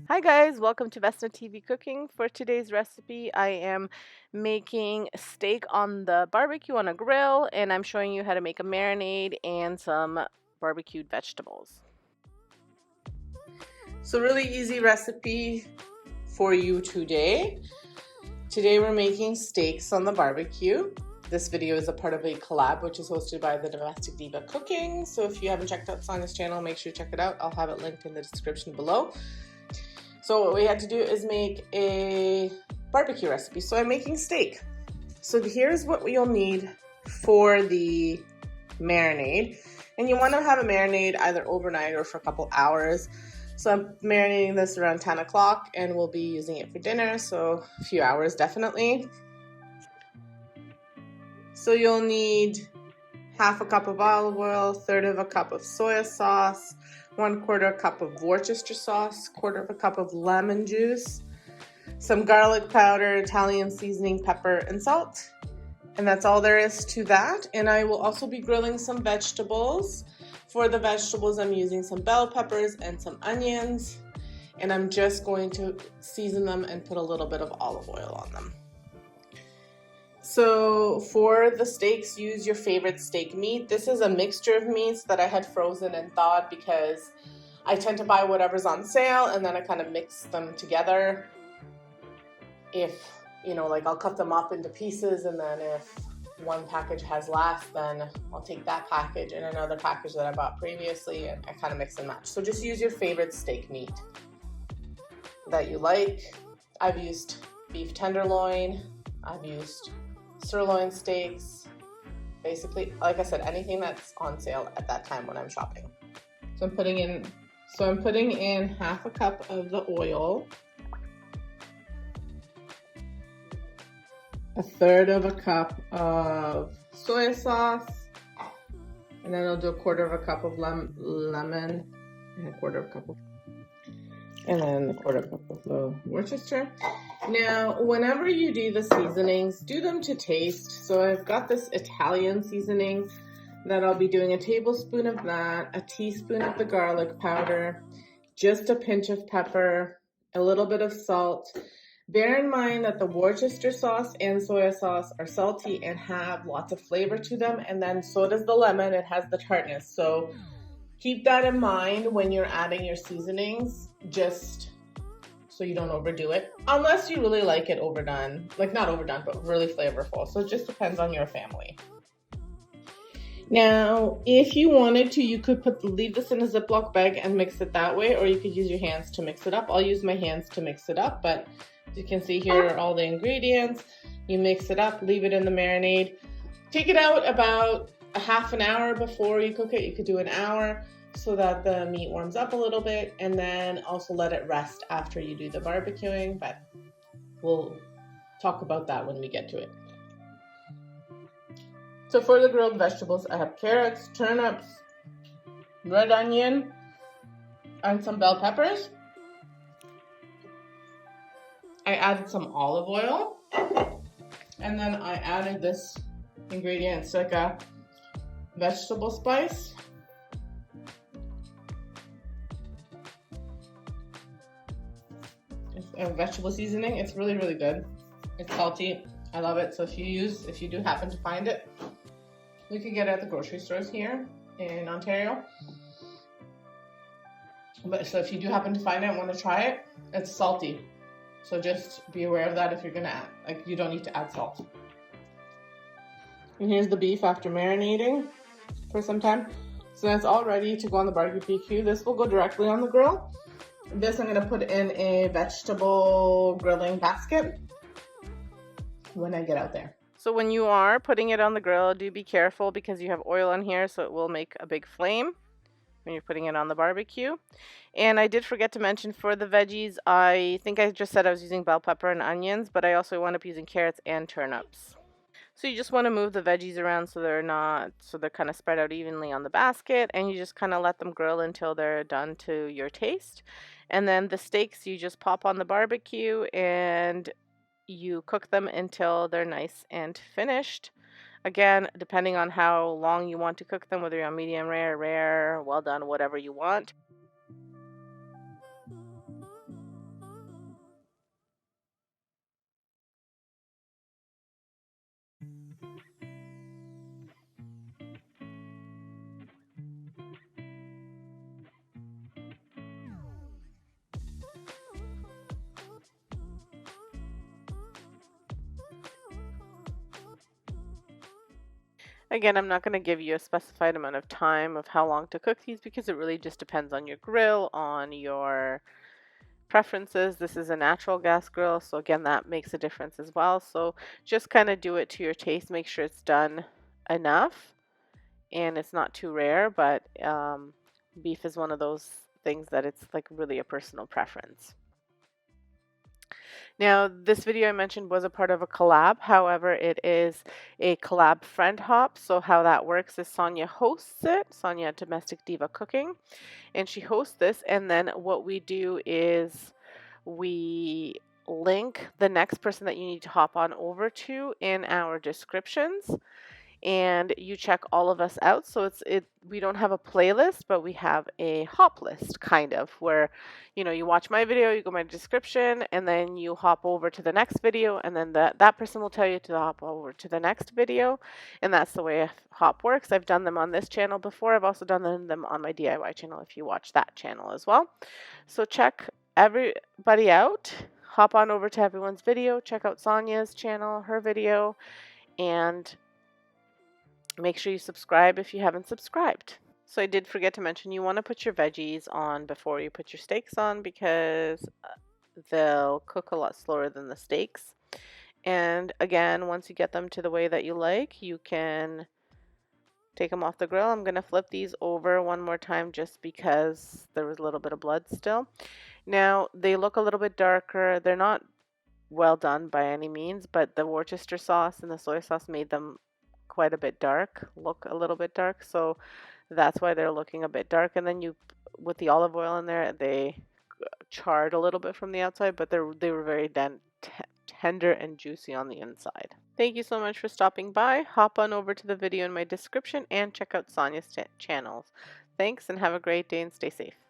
Hi guys, welcome to Vesna TV Cooking. For today's recipe, I am making steak on the barbecue on a grill, and I'm showing you how to make a marinade and some barbecued vegetables. So really easy recipe for you today. Today we're making steaks on the barbecue. This video is a part of a collab which is hosted by the Domestic Diva Cooking. So if you haven't checked out Sonia's channel, make sure you check it out. I'll have it linked in the description below. So what we had to do is make a barbecue recipe. So I'm making steak. So here's what you'll need for the marinade. And you want to have a marinade either overnight or for a couple hours. So I'm marinating this around 10 o'clock and we'll be using it for dinner. So a few hours definitely. So you'll need half a cup of olive oil, third of a cup of soy sauce, 1/4 cup of Worcester sauce, 1/4 cup of lemon juice, some garlic powder, Italian seasoning, pepper, and salt. And that's all there is to that. And I will also be grilling some vegetables. For the vegetables, I'm using some bell peppers and some onions. And I'm just going to season them and put a little bit of olive oil on them. So for the steaks, use your favorite steak meat. This is a mixture of meats that I had frozen and thawed because I tend to buy whatever's on sale and then I kind of mix them together. If, like I'll cut them up into pieces, and then if one package has less, then I'll take that package and another package that I bought previously, and I kind of mix and match. So just use your favorite steak meat that you like. I've used beef tenderloin, I've used sirloin steaks, basically, like I said, anything that's on sale at that time when I'm shopping. So I'm putting in half a cup of the oil, a third of a cup of soy sauce, and then I'll do 1/4 cup of lemon, and 1/4 cup of, and then 1/4 cup of the Worcester. Now, whenever you do the seasonings, do them to taste. So I've got this Italian seasoning that I'll be doing a tablespoon of that, a teaspoon of the garlic powder, just a pinch of pepper, a little bit of salt. Bear in mind that the Worcester sauce and soy sauce are salty and have lots of flavor to them, and then so does the lemon, it has the tartness. So keep that in mind when you're adding your seasonings, just so you don't overdo it, unless you really like it overdone, like not overdone, but really flavorful. So it just depends on your family. Now, if you wanted to, you could leave this in a Ziploc bag and mix it that way, or you could use your hands to mix it up. I'll use my hands to mix it up, but as you can see, here are all the ingredients. You mix it up, leave it in the marinade. Take it out about a half an hour before you cook it. You could do an hour, so that the meat warms up a little bit, and then also let it rest after you do the barbecuing, but we'll talk about that when we get to it. So for the grilled vegetables, I have carrots, turnips, red onion, and some bell peppers. I added some olive oil, and then I added this ingredient. It's like a vegetable spice. A vegetable seasoning. It's really, really good. It's salty. I love it. So if you do happen to find it, you can get it at the grocery stores here in Ontario. But so if you do happen to find it and want to try it, it's salty. So just be aware of that if you're gonna add, like, you don't need to add salt. And here's the beef after marinating for some time. So that's all ready to go on the barbecue. This will go directly on the grill. This I'm going to put in a vegetable grilling basket when I get out there. So when you are putting it on the grill, do be careful because you have oil on here, so it will make a big flame when you're putting it on the barbecue. And I did forget to mention for the veggies, I think I just said I was using bell pepper and onions, but I also wound up using carrots and turnips. So you just want to move the veggies around so they're kind of spread out evenly on the basket, and you just kind of let them grill until they're done to your taste. And then the steaks, you just pop on the barbecue and you cook them until they're nice and finished. Again, depending on how long you want to cook them, whether you're on medium rare, well done, whatever you want. Again, I'm not going to give you a specified amount of time of how long to cook these because it really just depends on your grill, on your preferences. This is a natural gas grill, so again, that makes a difference as well. So just kind of do it to your taste. Make sure it's done enough and it's not too rare, but beef is one of those things that it's like really a personal preference. Now, this video I mentioned was a part of a collab. However, it is a collab friend hop. So how that works is Sonia hosts it, Sonia at Domestic Diva Cooking, and she hosts this. And then what we do is we link the next person that you need to hop on over to in our descriptions, and you check all of us out. So we don't have a playlist, but we have a hop list, kind of, where you watch my video, you go my description, and then you hop over to the next video, and then that person will tell you to hop over to the next video. And that's the way a hop works. I've done them on this channel before. I've also done them on my DIY channel if you watch that channel as well. So check everybody out. Hop on over to everyone's video, check out Sonia's channel, her video, and make sure you subscribe if you haven't subscribed. So I did forget to mention you want to put your veggies on before you put your steaks on because they'll cook a lot slower than the steaks. And again, once you get them to the way that you like, you can take them off the grill. I'm going to flip these over one more time just because there was a little bit of blood still. Now, they look a little bit darker. They're not well done by any means, but the Worcester sauce and the soy sauce made them quite a bit dark, look a little bit dark, so that's why they're looking a bit dark. And then with the olive oil in there, they charred a little bit from the outside, but they were very tender and juicy on the inside. Thank you so much for stopping by. Hop on over to the video in my description and check out Sonia's channels. Thanks and have a great day and stay safe.